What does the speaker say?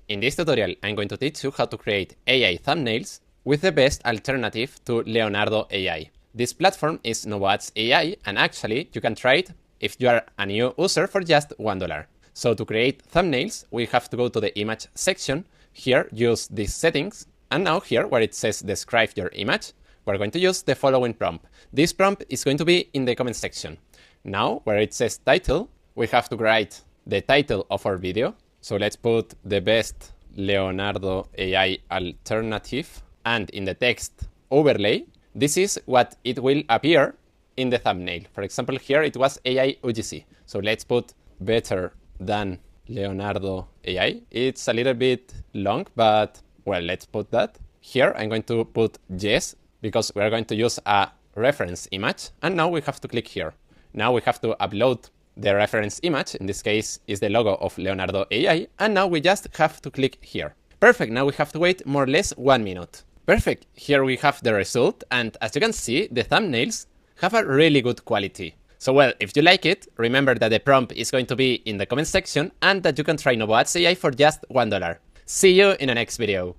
In this tutorial, I'm going to teach you how to create AI thumbnails with the best alternative to Leonardo AI. This platform is NovoAds AI, and actually you can try it if you are a new user for just $1. So to create thumbnails, we have to go to the image section. Here, use these settings. And now here, where it says describe your image, we're going to use the following prompt. This prompt is going to be in the comment section. Now, where it says title, we have to write the title of our video. So let's put the best Leonardo AI alternative, and in the text overlay, this is what it will appear in the thumbnail. For example, here it was AI UGC. So let's put better than Leonardo AI. It's a little bit long, but well, let's put that. Here I'm going to put yes, because we're going to use a reference image. And now we have to click here. Now we have to upload the reference image. In this case is the logo of Leonardo AI. And now we just have to click here. Perfect. Now we have to wait more or less 1 minute. Perfect. Here we have the result. And as you can see, the thumbnails have a really good quality. So well, if you like it, remember that the prompt is going to be in the comment section and that you can try NovoAds AI for just $1. See you in the next video.